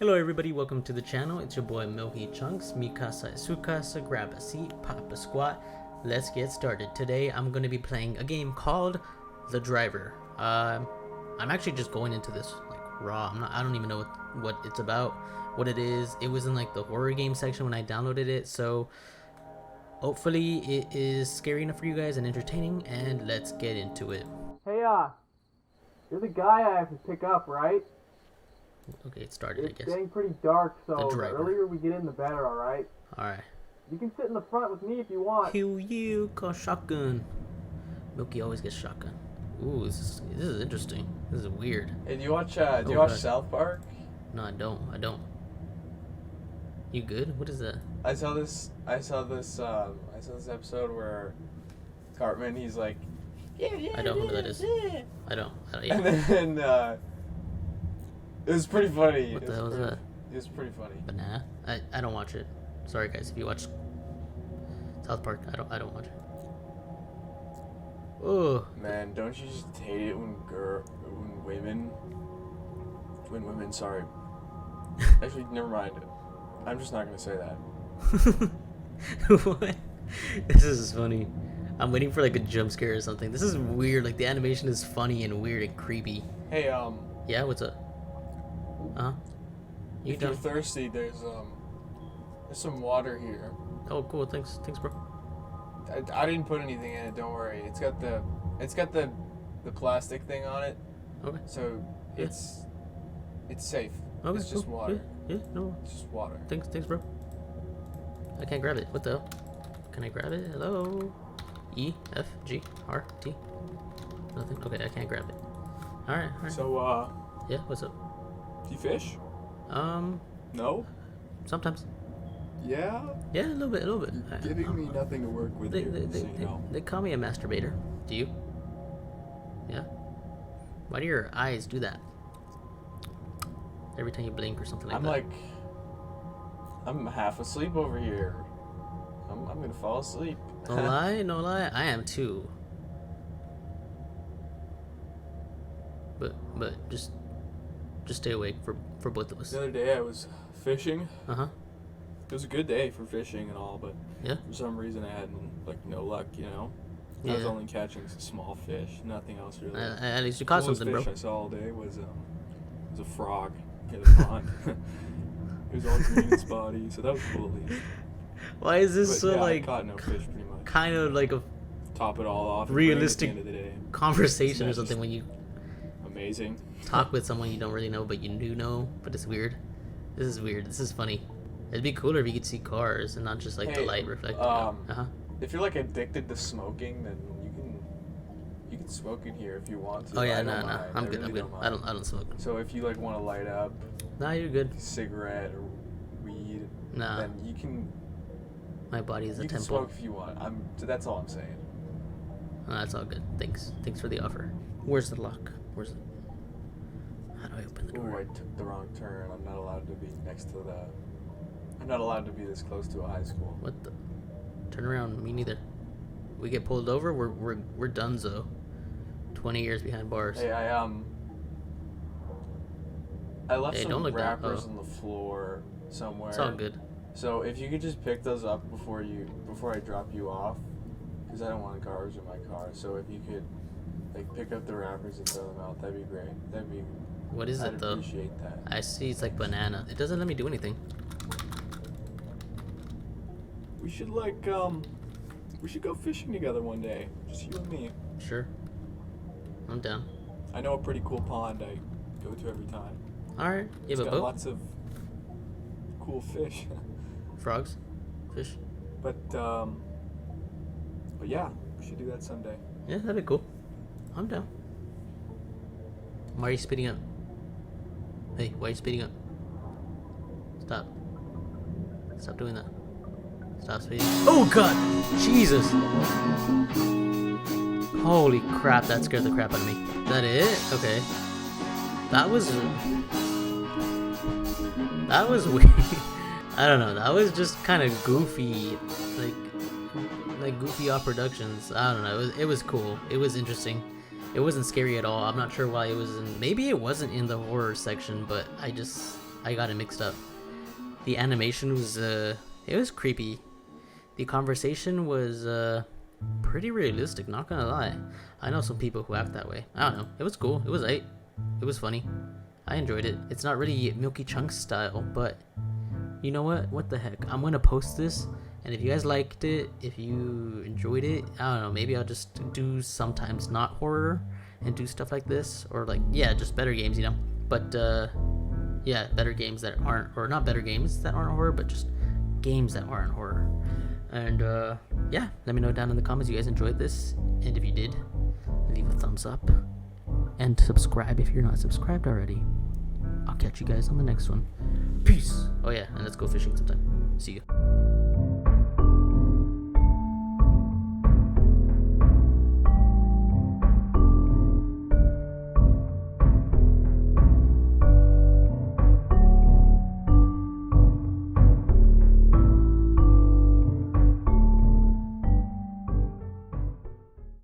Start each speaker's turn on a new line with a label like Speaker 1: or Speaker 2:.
Speaker 1: Hello everybody, welcome to the channel. It's your boy Milky Chunks. Mikasa Sukasa, grab a seat, pop a squat. Let's get started. Today I'm going to be playing a game called The Driver. I'm actually just going into this like raw. I don't even know what it's about, what it is. It was in like the horror game section when I downloaded it, so hopefully it is scary enough for you guys and entertaining, and let's get into it.
Speaker 2: Hey, you're the guy I have to pick up, right?
Speaker 1: Okay, it started, I guess.
Speaker 2: It's getting pretty dark, so the earlier we get in, the better, alright?
Speaker 1: Alright.
Speaker 2: You can sit in the front with me if you want.
Speaker 1: Kill you, got shotgun. Milky always gets shotgun. Ooh, this is interesting. This is weird.
Speaker 3: Hey, do you watch South Park?
Speaker 1: No, I don't. You good? What is that?
Speaker 3: I saw this episode where Cartman, he's like,
Speaker 1: I don't know who that is. I don't. Yeah.
Speaker 3: And then it was pretty funny.
Speaker 1: What the hell was that?
Speaker 3: It was pretty funny.
Speaker 1: Banana? I don't watch it. Sorry guys, if you watch South Park, I don't watch it. Oh
Speaker 3: man, don't you just hate it when women, sorry. Actually, never mind. I'm just not gonna say that.
Speaker 1: What? This is funny. I'm waiting for like a jump scare or something. This is weird. Like the animation is funny and weird and creepy.
Speaker 3: Hey,
Speaker 1: yeah, what's up?
Speaker 3: If you're thirsty, there's some water here.
Speaker 1: Oh, cool. Thanks, bro.
Speaker 3: I didn't put anything in it. Don't worry. It's got the plastic thing on it.
Speaker 1: Okay.
Speaker 3: So
Speaker 1: Yeah.
Speaker 3: it's safe.
Speaker 1: Okay,
Speaker 3: It's just
Speaker 1: cool.
Speaker 3: water.
Speaker 1: Yeah, no.
Speaker 3: It's just water.
Speaker 1: Thanks, bro. I can't grab it. What the hell? Can I grab it? Hello? E, F, G, R, T. Nothing. Okay, I can't grab it. All right.
Speaker 3: So
Speaker 1: Yeah, what's up?
Speaker 3: do you fish?
Speaker 1: No. Sometimes.
Speaker 3: Yeah.
Speaker 1: Yeah, a little bit.
Speaker 3: You're giving me nothing to work with here.
Speaker 1: They call me a masturbator. Do you? Yeah. Why do your eyes do that? Every time you blink or something like that.
Speaker 3: I'm half asleep over here. I'm gonna fall asleep.
Speaker 1: No lie, I am too. But just stay awake for both of us.
Speaker 3: The other day I was fishing. It was a good day for fishing and all, but
Speaker 1: Yeah.
Speaker 3: for some reason I had no luck. I was only catching some small fish, nothing else really.
Speaker 1: At least you caught
Speaker 3: Coolest
Speaker 1: something,
Speaker 3: fish
Speaker 1: bro.
Speaker 3: I saw all day was a frog in the pond. It was all green and spotty, so that was cool at least.
Speaker 1: Why is this
Speaker 3: But,
Speaker 1: so
Speaker 3: yeah, I
Speaker 1: like
Speaker 3: caught no fish pretty much.
Speaker 1: kind of like a
Speaker 3: Top it all off.
Speaker 1: realistic
Speaker 3: at the end of the day.
Speaker 1: conversation or
Speaker 3: It's
Speaker 1: something when you
Speaker 3: Amazing.
Speaker 1: talk with someone you don't really know but you do know, but it's weird. This is weird. This is funny. It'd be cooler if you could see cars and not just like the light reflecting.
Speaker 3: If you're like addicted to smoking, then you can smoke in here if you want to.
Speaker 1: Oh yeah,
Speaker 3: I
Speaker 1: no,
Speaker 3: don't mind.
Speaker 1: I'm
Speaker 3: I
Speaker 1: good.
Speaker 3: really
Speaker 1: I don't smoke.
Speaker 3: So if you like want to light up
Speaker 1: Nah, you're good.
Speaker 3: a cigarette or weed,
Speaker 1: Nah,
Speaker 3: then you can
Speaker 1: my body is a
Speaker 3: can
Speaker 1: temple.
Speaker 3: smoke if you want. So that's all I'm saying.
Speaker 1: Oh, that's all good. Thanks for the offer. Where's the lock? How do I open the
Speaker 3: Ooh,
Speaker 1: door?
Speaker 3: I took the wrong turn. I'm not allowed to be next to the. I'm not allowed to be this close to a high school.
Speaker 1: What the? Turn around. Me neither. We get pulled over. We're donezo. 20 years behind bars.
Speaker 3: Hey, I left
Speaker 1: Hey,
Speaker 3: some
Speaker 1: don't look down.
Speaker 3: wrappers
Speaker 1: Oh.
Speaker 3: on the floor somewhere.
Speaker 1: It's all good.
Speaker 3: So if you could just pick those up before I drop you off, because I don't want garbage in my car. So if you could like pick up the wrappers and throw them out, that'd be great.
Speaker 1: What is
Speaker 3: I'd
Speaker 1: it though?
Speaker 3: appreciate that.
Speaker 1: I see it's like banana. It doesn't let me do anything.
Speaker 3: We should we should go fishing together one day, just you and me.
Speaker 1: Sure. I'm down.
Speaker 3: I know a pretty cool pond I go to every time.
Speaker 1: All right. You
Speaker 3: It's
Speaker 1: have a
Speaker 3: got
Speaker 1: boat?
Speaker 3: lots of cool fish.
Speaker 1: Frogs? Fish?
Speaker 3: But yeah, we should do that someday.
Speaker 1: Yeah, that'd be cool. I'm down. Why are you speeding up? Hey, why are you speeding up? Stop. Stop doing that. Stop speeding. Oh god! Jesus! Holy crap, that scared the crap out of me. Is that it? Okay. That was weird. I don't know. That was just kind of goofy, like Goofy Off Productions. I don't know. It was cool. It was interesting. It wasn't scary at all. I'm not sure why it was in. Maybe it wasn't in the horror section, but I just I got it mixed up. The animation was it was creepy. The conversation was pretty realistic, not gonna lie. I know some people who act that way. I don't know. It was cool. It was it was funny. I enjoyed it. It's not really Milky Chunks style, but you know what the heck, I'm gonna post this, and if you guys liked it, if you enjoyed it, I don't know, maybe I'll just do sometimes not horror and do stuff like this, or like, yeah, just better games, you know. But yeah, better games that aren't, or not better games that aren't horror, but just games that aren't horror. And yeah, let me know down in the comments you guys enjoyed this, and if you did, leave a thumbs up and subscribe if you're not subscribed already. I'll catch you guys on the next one. Peace. Oh yeah, and let's go fishing sometime. See you.